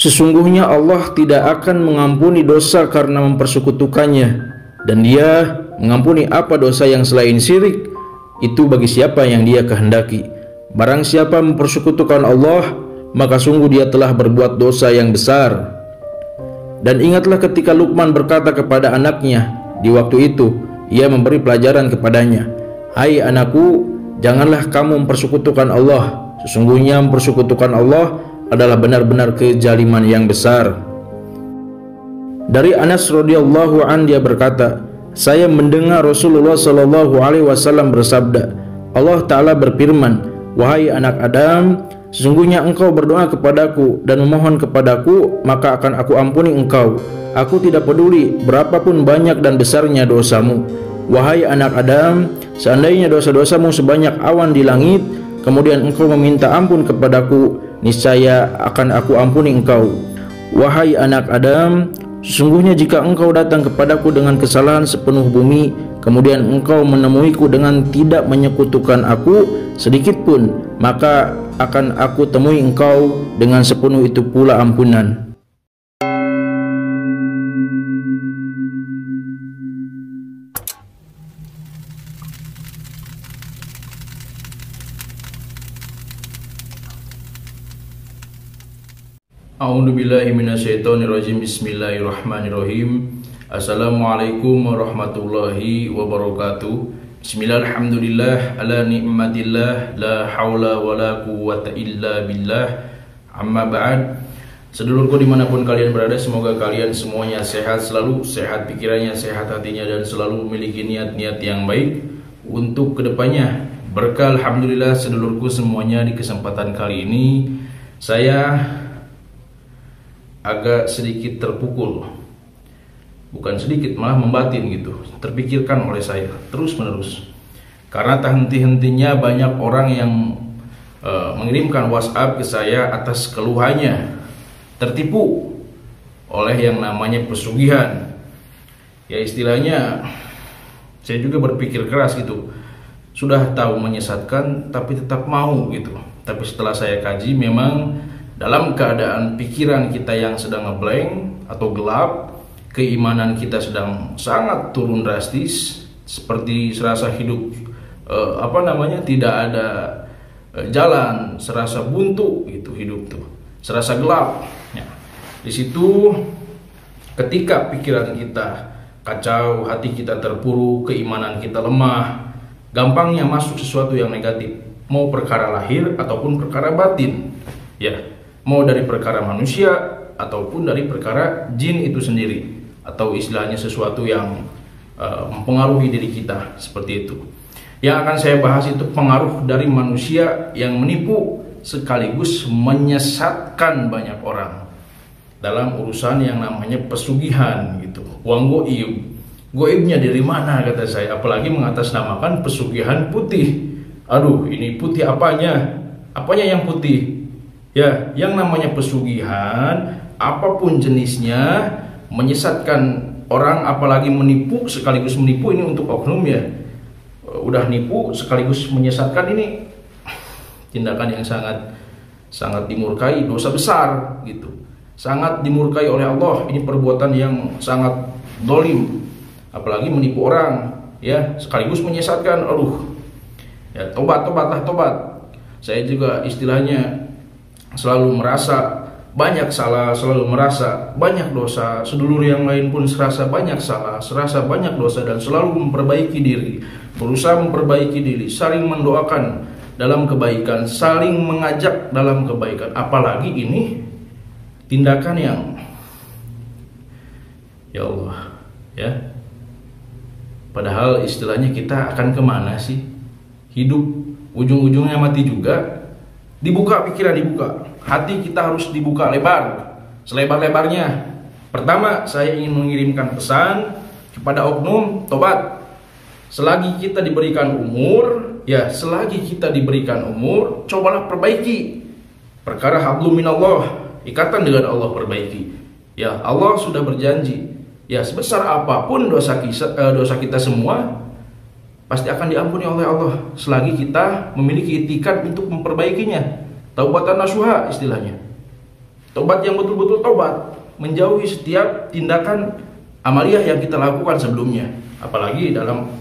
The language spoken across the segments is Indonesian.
Sesungguhnya Allah tidak akan mengampuni dosa karena mempersekutukannya, dan Dia mengampuni apa dosa yang selain syirik itu bagi siapa yang Dia kehendaki. Barang siapa mempersekutukan Allah, maka sungguh dia telah berbuat dosa yang besar. Dan ingatlah ketika Luqman berkata kepada anaknya di waktu itu, ia memberi pelajaran kepadanya, "Hai anakku, janganlah kamu mempersekutukan Allah. Sesungguhnya mempersekutukan Allah adalah benar-benar kezaliman yang besar." Dari Anas radhiyallahu an, dia berkata, saya mendengar Rasulullah sallallahu alaihi wasallam bersabda, Allah Ta'ala berfirman, "Wahai anak Adam, sesungguhnya engkau berdoa kepadaku dan memohon kepadaku, maka akan aku ampuni engkau. Aku tidak peduli berapapun banyak dan besarnya dosamu. Wahai anak Adam, seandainya dosa-dosamu sebanyak awan di langit, kemudian engkau meminta ampun kepadaku, niscaya akan aku ampuni engkau. Wahai anak Adam, sesungguhnya jika engkau datang kepadaku dengan kesalahan sepenuh bumi, kemudian engkau menemuiku dengan tidak menyekutukan aku sedikit pun, maka akan aku temui engkau dengan sepenuh itu pula ampunan." A'udzubillahi minasyaitonirrajim. Bismillahirrahmanirrahim. Assalamualaikum warahmatullahi wabarakatuh. Bismillah, alhamdulillah, ala ni'matillah, la hawla wa la quwwata illa billah. Amma ba'd. Sedulurku dimanapun kalian berada, semoga kalian semuanya sehat selalu, sehat pikirannya, sehat hatinya, dan selalu memiliki niat-niat yang baik untuk kedepannya. Berkah alhamdulillah sedulurku semuanya, di kesempatan kali ini saya agak sedikit terpukul, bukan sedikit, malah membatin gitu, terpikirkan oleh saya terus menerus, karena tak henti-hentinya banyak orang yang mengirimkan WhatsApp ke saya atas keluhannya tertipu oleh yang namanya pesugihan. Ya istilahnya saya juga berpikir keras gitu, sudah tahu menyesatkan tapi tetap mau gitu. Tapi setelah saya kaji, memang dalam keadaan pikiran kita yang sedang ngeblank atau gelap, keimanan kita sedang sangat turun drastis, seperti serasa hidup tidak ada jalan, serasa buntu gitu hidup tuh, serasa gelap. Ya. Di situ ketika pikiran kita kacau, hati kita terpuruk, keimanan kita lemah, gampangnya masuk sesuatu yang negatif, mau perkara lahir ataupun perkara batin. Ya. Mau dari perkara manusia ataupun dari perkara jin itu sendiri, atau istilahnya sesuatu yang mempengaruhi diri kita, seperti itu. Yang akan saya bahas itu pengaruh dari manusia yang menipu sekaligus menyesatkan banyak orang dalam urusan yang namanya pesugihan gitu. Uang goib, goibnya dari mana kata saya, apalagi mengatasnamakan pesugihan putih. Aduh, ini putih apanya? Apanya yang putih? Ya, yang namanya pesugihan, apapun jenisnya, menyesatkan orang, apalagi menipu sekaligus menipu, ini untuk oknum ya. Udah nipu sekaligus menyesatkan, ini tindakan yang sangat dimurkai, dosa besar gitu. Sangat dimurkai oleh Allah, ini perbuatan yang sangat dolim. Apalagi menipu orang, ya, sekaligus menyesatkan. Aduh. Ya, tobatlah tobat. Saya juga istilahnya selalu merasa banyak salah, selalu merasa banyak dosa. Sedulur yang lain pun serasa banyak salah, serasa banyak dosa, dan selalu memperbaiki diri, berusaha memperbaiki diri, saling mendoakan dalam kebaikan, saling mengajak dalam kebaikan. Apalagi ini tindakan yang, ya Allah, ya, padahal istilahnya kita akan kemana sih? Hidup ujung-ujungnya mati juga. Dibuka pikiran, dibuka hati kita, harus dibuka lebar, selebar-lebarnya. Pertama, saya ingin mengirimkan pesan kepada oknum, tobat. Selagi kita diberikan umur, ya, selagi kita diberikan umur, cobalah perbaiki perkara hablum minallah, ikatan dengan Allah, perbaiki. Ya, Allah sudah berjanji, ya, sebesar apapun dosa kita semua pasti akan diampuni oleh Allah selagi kita memiliki itikat untuk memperbaikinya. Taubatan nasuha istilahnya. Tobat yang betul-betul tobat, menjauhi setiap tindakan amaliyah yang kita lakukan sebelumnya, apalagi dalam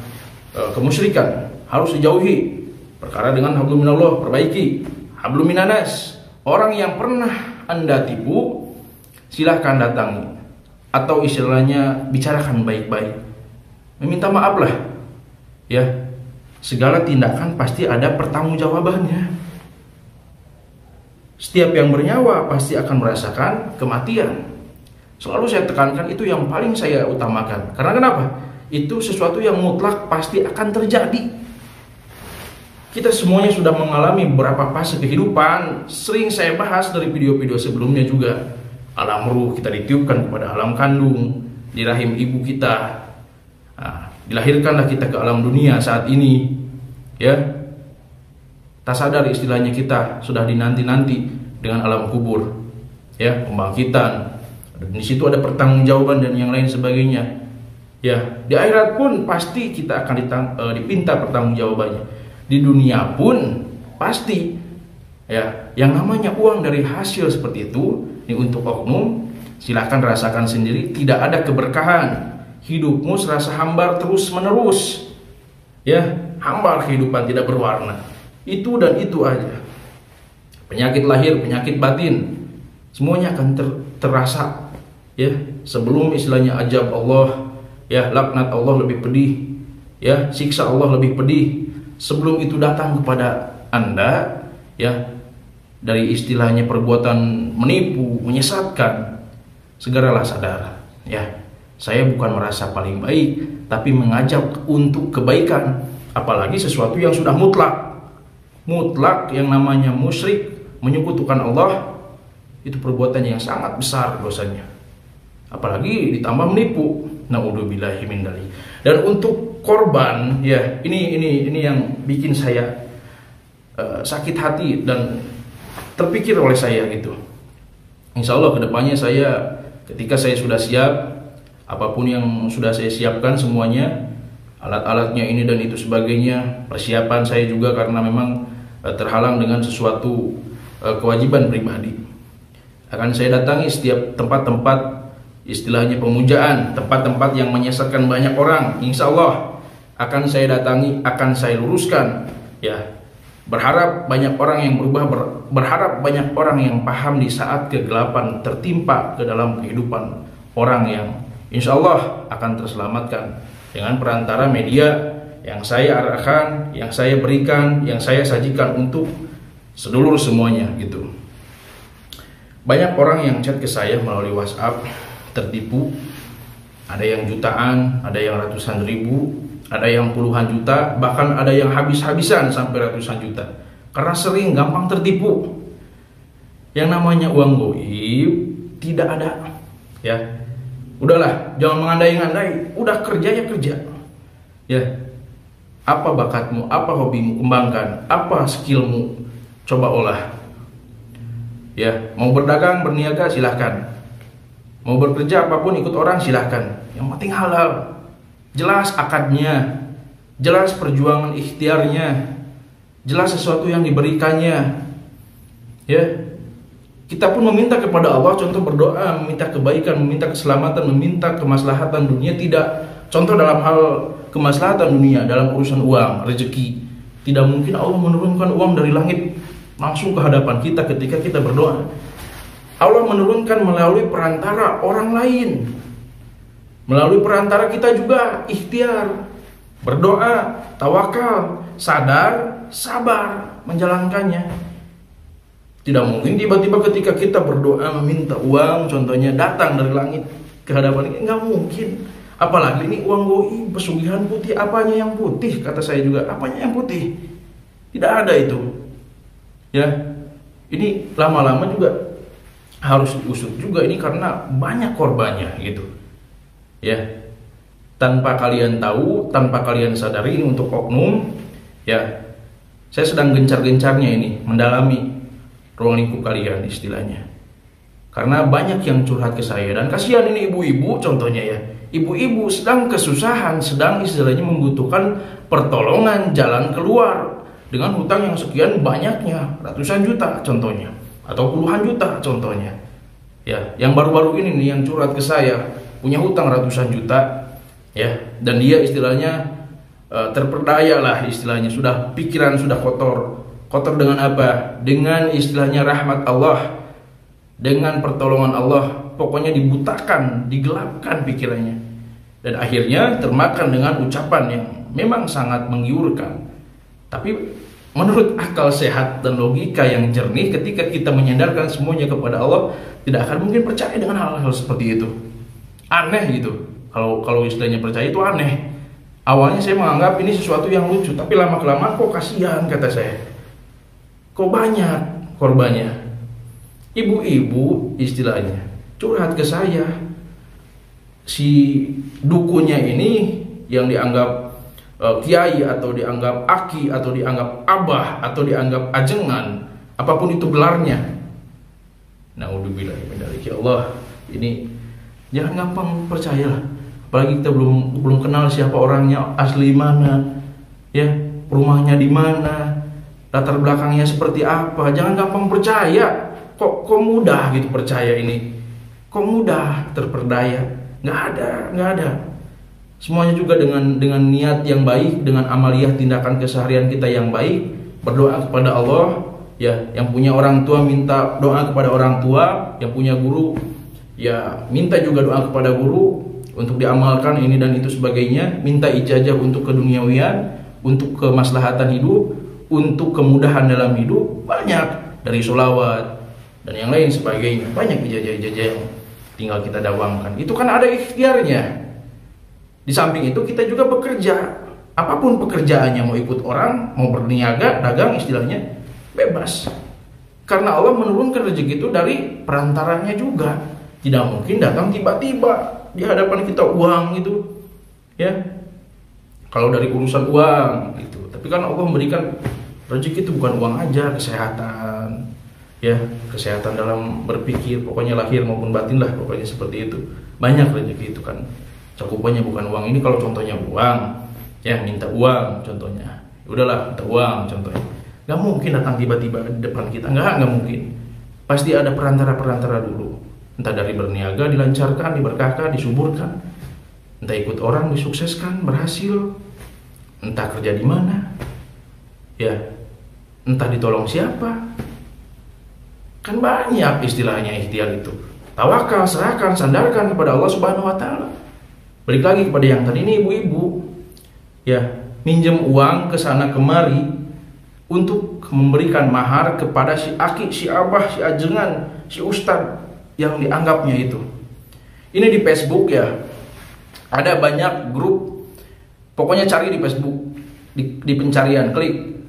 kemusyrikan harus dijauhi. Perkara dengan hablum minallah perbaiki, hablum minanas. Orang yang pernah Anda tipu, silahkan datangi, atau istilahnya bicarakan baik-baik, meminta maaf lah. Ya, segala tindakan pasti ada pertanggungjawabannya. Setiap yang bernyawa pasti akan merasakan kematian. Selalu saya tekankan, itu yang paling saya utamakan. Karena kenapa? Itu sesuatu yang mutlak pasti akan terjadi. Kita semuanya sudah mengalami beberapa fase kehidupan. Sering saya bahas dari video-video sebelumnya juga. Alam ruh, kita ditiupkan kepada alam kandung di rahim ibu kita. Nah, dilahirkanlah kita ke alam dunia saat ini. Ya, tak sadar istilahnya kita sudah dinanti-nanti dengan alam kubur. Ya, pembangkitan. Dan di situ ada pertanggungjawaban dan yang lain sebagainya. Ya, di akhirat pun pasti kita akan dipinta pertanggungjawabannya. Di dunia pun pasti, ya, yang namanya uang dari hasil seperti itu, ini untuk oknum, silahkan rasakan sendiri, tidak ada keberkahan. Hidupmu serasa hambar terus menerus, ya, hambar kehidupan, tidak berwarna. Itu dan itu aja. Penyakit lahir, penyakit batin, semuanya akan terasa, ya, sebelum istilahnya ajab Allah, ya, laknat Allah lebih pedih, ya, siksa Allah lebih pedih. Sebelum itu datang kepada Anda, ya, dari istilahnya perbuatan menipu, menyesatkan, segeralah sadar, ya, saya bukan merasa paling baik, tapi mengajak untuk kebaikan. Apalagi sesuatu yang sudah mutlak, yang namanya musyrik, menyekutukan Allah, itu perbuatan yang sangat besar dosanya. Apalagi ditambah menipu, naudzubillahi min dzalik. Dan untuk korban, ya, ini yang bikin saya sakit hati dan terpikir oleh saya gitu. Insya Allah kedepannya ketika saya sudah siap, apapun yang sudah saya siapkan semuanya, alat-alatnya ini dan itu sebagainya, persiapan saya juga karena memang terhalang dengan sesuatu kewajiban pribadi, akan saya datangi setiap tempat-tempat istilahnya pemujaan, tempat-tempat yang menyesatkan banyak orang. Insya Allah akan saya datangi, akan saya luruskan, ya. Berharap banyak orang yang berubah, berharap banyak orang yang paham di saat kegelapan tertimpa ke dalam kehidupan orang yang insya Allah akan terselamatkan dengan perantara media yang saya arahkan, yang saya berikan, yang saya sajikan untuk sedulur semuanya gitu. Banyak orang yang chat ke saya melalui WhatsApp tertipu, ada yang jutaan, ada yang ratusan ribu, ada yang puluhan juta, bahkan ada yang habis-habisan sampai ratusan juta, karena sering gampang tertipu. Yang namanya uang goib tidak ada, ya. Udahlah, jangan mengandai-andai, udah kerja ya kerja, ya. Apa bakatmu, apa hobimu, kembangkan, apa skillmu, coba olah, ya. Mau berdagang, berniaga, silahkan. Mau bekerja apapun, ikut orang, silahkan. Yang penting halal, jelas akadnya, jelas perjuangan ikhtiarnya, jelas sesuatu yang diberikannya, ya. Kita pun meminta kepada Allah, contoh berdoa, meminta kebaikan, meminta keselamatan, meminta kemaslahatan dunia, tidak. Contoh dalam hal kemaslahatan dunia, dalam urusan uang, rezeki, tidak mungkin Allah menurunkan uang dari langit langsung ke hadapan kita ketika kita berdoa. Allah menurunkan melalui perantara orang lain, melalui perantara kita juga ikhtiar, berdoa, tawakal, sadar, sabar menjalankannya. Tidak mungkin tiba-tiba ketika kita berdoa meminta uang, contohnya datang dari langit ke hadapan kita, nggak mungkin. Apalagi ini uang goib, pesugihan putih, apanya yang putih? Kata saya juga, apanya yang putih? Tidak ada itu, ya. Ini lama-lama juga harus diusut juga ini karena banyak korbannya gitu, ya. Tanpa kalian tahu, tanpa kalian sadari, ini untuk oknum, ya. Saya sedang gencar-gencarnya ini mendalami ruang lingkup kalian istilahnya, karena banyak yang curhat ke saya. Dan kasihan ini ibu-ibu contohnya, ya. Ibu-ibu sedang kesusahan, sedang istilahnya membutuhkan pertolongan, jalan keluar dengan hutang yang sekian banyaknya, ratusan juta contohnya, atau puluhan juta contohnya. Ya, yang baru-baru ini nih yang curhat ke saya, punya hutang ratusan juta, ya, dan dia istilahnya terperdaya lah istilahnya, sudah pikiran sudah kotor dengan apa? Dengan istilahnya rahmat Allah, dengan pertolongan Allah, pokoknya dibutakan, digelapkan pikirannya, dan akhirnya termakan dengan ucapan yang memang sangat menggiurkan. Tapi menurut akal sehat dan logika yang jernih, ketika kita menyandarkan semuanya kepada Allah, tidak akan mungkin percaya dengan hal-hal seperti itu. Aneh gitu. Kalau istilahnya percaya itu aneh. Awalnya saya menganggap ini sesuatu yang lucu, tapi lama-kelamaan kok kasihan, kata saya. Kok banyak korbannya. Ibu-ibu istilahnya curhat ke saya. Si dukunya ini yang dianggap kiai atau dianggap aki atau dianggap abah atau dianggap ajengan, apapun itu gelarnya. Naudzubillah min dzalik. Ya Allah, ini jangan gampang percaya, apalagi kita belum kenal siapa orangnya, asli mana, ya, rumahnya di mana, latar belakangnya seperti apa. Jangan gampang percaya. Kok mudah gitu percaya ini? Kok mudah terperdaya? Nggak ada. Semuanya juga dengan niat yang baik, dengan amaliyah tindakan keseharian kita yang baik, berdoa kepada Allah, ya, yang punya orang tua minta doa kepada orang tua, yang punya guru ya minta juga doa kepada guru untuk diamalkan ini dan itu sebagainya, minta ijazah untuk keduniawian, untuk kemaslahatan hidup, untuk kemudahan dalam hidup, banyak, dari sholawat dan yang lain sebagainya, banyak ijazah-ijazah yang tinggal kita dawamkan. Itu kan ada ikhtiarnya. Di samping itu kita juga bekerja, apapun pekerjaannya, mau ikut orang, mau berniaga, dagang istilahnya, bebas. Karena Allah menurunkan rezeki itu dari perantaranya juga. Tidak mungkin datang tiba-tiba di hadapan kita uang itu, ya. Kalau dari urusan uang itu, tapi kan Allah memberikan rezeki itu bukan uang aja, kesehatan, ya, kesehatan dalam berpikir, pokoknya lahir maupun batin lah, pokoknya seperti itu. Banyak rezeki itu kan. Cakupannya bukan uang. Ini kalau contohnya uang, ya, minta uang contohnya, udahlah minta uang contohnya, nggak mungkin datang tiba-tiba di depan kita, nggak mungkin. Pasti ada perantara dulu, entah dari berniaga dilancarkan, diberkahkan, disuburkan, entah ikut orang disukseskan, berhasil, entah kerja di mana, ya, entah ditolong siapa. Kan banyak istilahnya ikhtiar itu. Tawakal, serahkan, sandarkan kepada Allah Subhanahu wa taala. Balik lagi kepada yang tadi, ini ibu-ibu, ya, minjem uang ke sana kemari untuk memberikan mahar kepada si aki, si abah, si ajengan, si ustad yang dianggapnya itu. Ini di Facebook, ya, ada banyak grup. Pokoknya cari di Facebook, di pencarian klik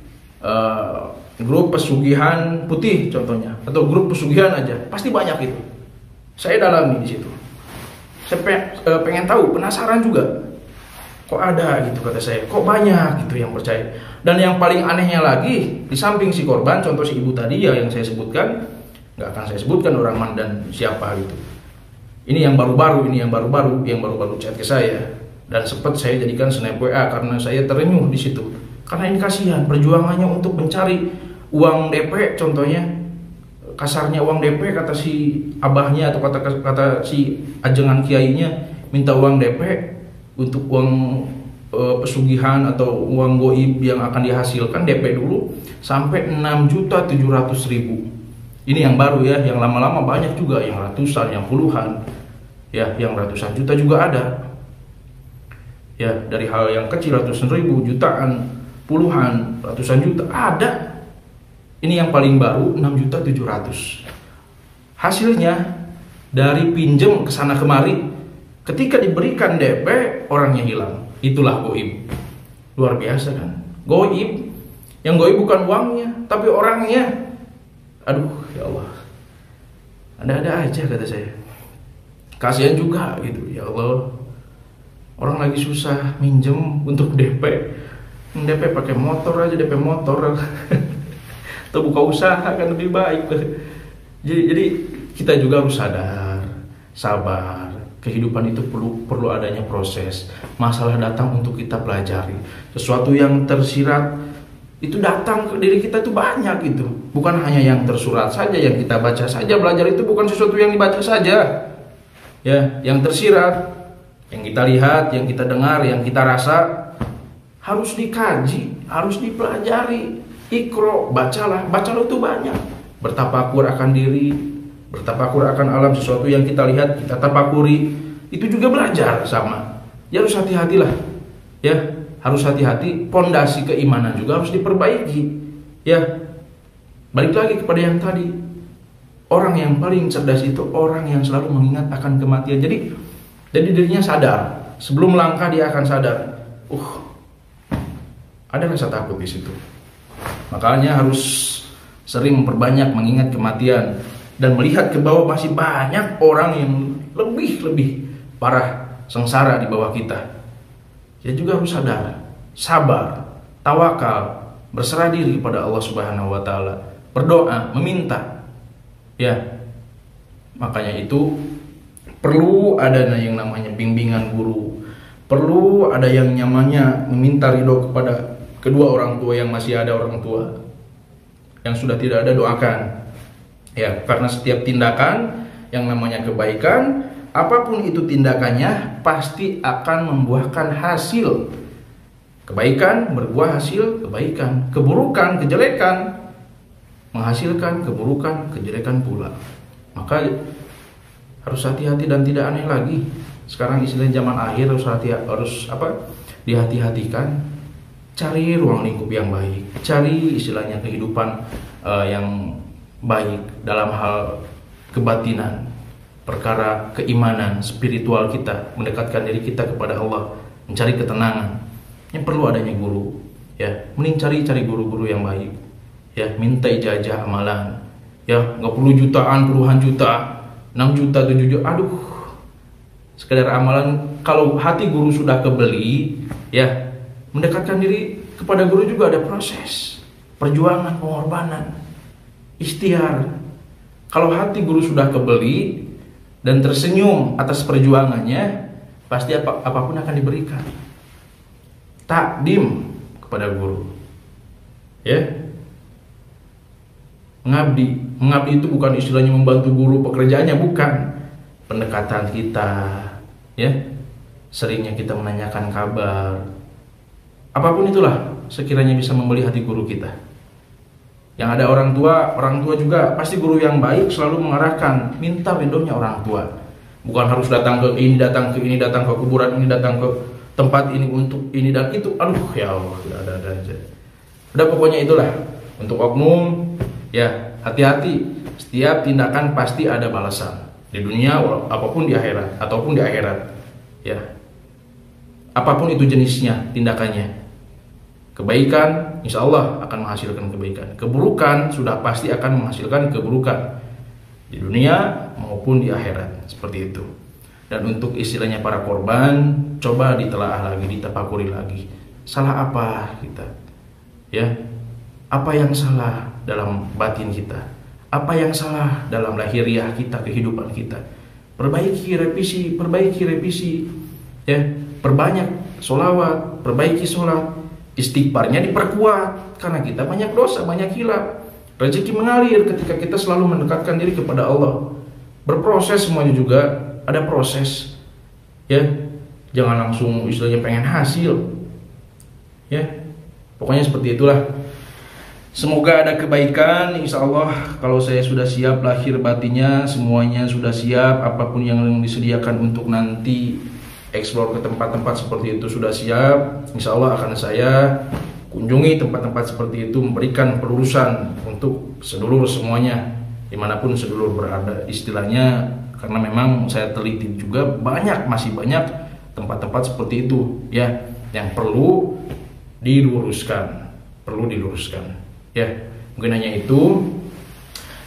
grup pesugihan putih contohnya, atau grup pesugihan aja, pasti banyak itu. Saya dalami di situ. Saya pengen tahu, penasaran juga. Kok ada gitu, kata saya. Kok banyak gitu yang percaya. Dan yang paling anehnya lagi, di samping si korban, contoh si ibu tadi ya yang saya sebutkan, nggak akan saya sebutkan orang mana dan siapa gitu. Ini yang baru-baru chat ke saya. Dan sempat saya jadikan snap WA karena saya terenyuh di situ. Karena ini kasihan perjuangannya untuk mencari uang DP contohnya. Kasarnya uang DP, kata si abahnya atau kata si ajengan kiainya, minta uang DP untuk uang pesugihan atau uang goib yang akan dihasilkan, DP dulu sampai 6.700.000. Ini yang baru ya, yang lama-lama banyak juga, yang ratusan, yang puluhan, ya, yang ratusan juta juga ada. Ya, dari hal yang kecil ratusan ribu, jutaan, puluhan, ratusan juta ada. Ini yang paling baru 6.700.000. Hasilnya dari pinjem ke sana kemari, ketika diberikan DP orangnya hilang. Itulah goib. Luar biasa kan? Goib. Yang goib bukan uangnya, tapi orangnya. Aduh, ya Allah. Ada-ada aja kata saya. Kasihan juga gitu. Ya Allah. Orang lagi susah minjem untuk DP. DP pakai motor aja, DP motor. Atau buka usaha kan lebih baik. Jadi kita juga harus sadar, sabar. Kehidupan itu perlu adanya proses. Masalah datang untuk kita pelajari. Sesuatu yang tersirat itu datang ke diri kita itu banyak gitu. Bukan hanya yang tersurat saja, yang kita baca saja. Belajar itu bukan sesuatu yang dibaca saja. Ya, yang tersirat, yang kita lihat, yang kita dengar, yang kita rasa harus dikaji, harus dipelajari. Iqra, bacalah itu banyak. Bertafakur akan diri, bertafakur akan alam, sesuatu yang kita lihat, kita tafakuri, itu juga belajar sama. Ya harus hati-hatilah. Ya, harus hati-hati, pondasi keimanan juga harus diperbaiki. Ya, balik lagi kepada yang tadi. Orang yang paling cerdas itu orang yang selalu mengingat akan kematian. Jadi dirinya sadar, sebelum melangkah dia akan sadar. Ada rasa takut di situ. Makanya harus sering memperbanyak mengingat kematian dan melihat ke bawah, masih banyak orang yang lebih parah sengsara di bawah kita. Dia juga harus sadar, sabar, tawakal, berserah diri kepada Allah Subhanahu wa taala, berdoa, meminta. Ya. Makanya itu perlu ada yang namanya bimbingan guru. Perlu ada yang namanya meminta ridho kepada kedua orang tua yang masih ada orang tua. Yang sudah tidak ada, doakan. Ya, karena setiap tindakan yang namanya kebaikan, apapun itu tindakannya, pasti akan membuahkan hasil. Kebaikan berbuah hasil kebaikan, keburukan, kejelekan menghasilkan keburukan, kejelekan pula. Maka harus hati-hati dan tidak aneh lagi. Sekarang istilah zaman akhir harus dihati-hatikan. Cari ruang lingkup yang baik, cari istilahnya kehidupan yang baik dalam hal kebatinan, perkara keimanan, spiritual kita, mendekatkan diri kita kepada Allah, mencari ketenangan. Yang perlu adanya guru, ya, mending cari guru-guru yang baik, ya, minta ijazah amalan, ya, nggak perlu jutaan, puluhan juta, 6 juta, 7 juta, aduh, sekedar amalan. Kalau hati guru sudah kebeli, ya, mendekatkan diri kepada guru juga ada proses, perjuangan, pengorbanan, ikhtiar. Kalau hati guru sudah kebeli dan tersenyum atas perjuangannya, pasti apapun akan diberikan. Takdim kepada guru, ya. Mengabdi itu bukan istilahnya membantu guru pekerjaannya, bukan. Pendekatan kita, ya, seringnya kita menanyakan kabar, apapun itulah sekiranya bisa membeli hati guru kita. Yang ada orang tua juga pasti guru yang baik selalu mengarahkan, minta ridhonya orang tua. Bukan harus datang ke ini, datang ke ini, datang ke kuburan ini, datang ke tempat ini untuk ini dan itu. Aduh ya Allah, ada aja. Udah, pokoknya itulah. Untuk oknum, ya, hati-hati. Setiap tindakan pasti ada balasan. Di dunia apapun di akhirat, ataupun di akhirat. Ya. Apapun itu jenisnya, tindakannya. Kebaikan insya Allah akan menghasilkan kebaikan. Keburukan sudah pasti akan menghasilkan keburukan. Di dunia maupun di akhirat. Seperti itu. Dan untuk istilahnya para korban, coba ditelaah lagi, ditafakuri lagi. Salah apa kita? Ya. Apa yang salah dalam batin kita? Apa yang salah dalam lahiriah kita, kehidupan kita? Perbaiki, revisi. Ya. Perbanyak sholawat, perbaiki sholat. Istighfarnya diperkuat, karena kita banyak dosa, banyak hilaf. Rezeki mengalir ketika kita selalu mendekatkan diri kepada Allah. Berproses semuanya juga, ada proses. Ya, jangan langsung istilahnya pengen hasil. Ya, pokoknya seperti itulah. Semoga ada kebaikan, insya Allah. Kalau saya sudah siap lahir batinnya, semuanya sudah siap. Apapun yang disediakan untuk nanti explore ke tempat-tempat seperti itu sudah siap. Insya Allah akan saya kunjungi tempat-tempat seperti itu, memberikan pelurusan untuk sedulur semuanya, dimanapun sedulur berada istilahnya. Karena memang saya teliti juga masih banyak tempat-tempat seperti itu, ya, yang perlu diluruskan, ya. Mungkin hanya itu.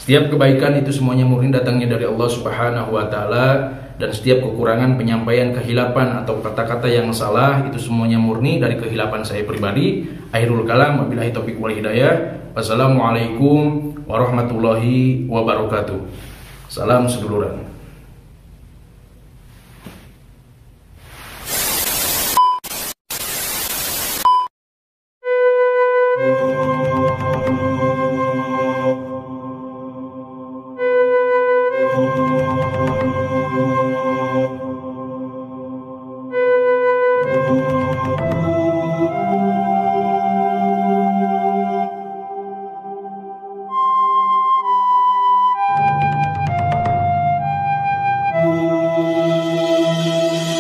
Setiap kebaikan itu semuanya murni datangnya dari Allah Subhanahu wa taala, dan setiap kekurangan, penyampaian, kehilapan atau kata-kata yang salah itu semuanya murni dari kehilapan saya pribadi. Akhirul kalam, wabillahi taufiq wal hidayah. Wassalamualaikum warahmatullahi wabarakatuh. Salam seduluran. Tuhan.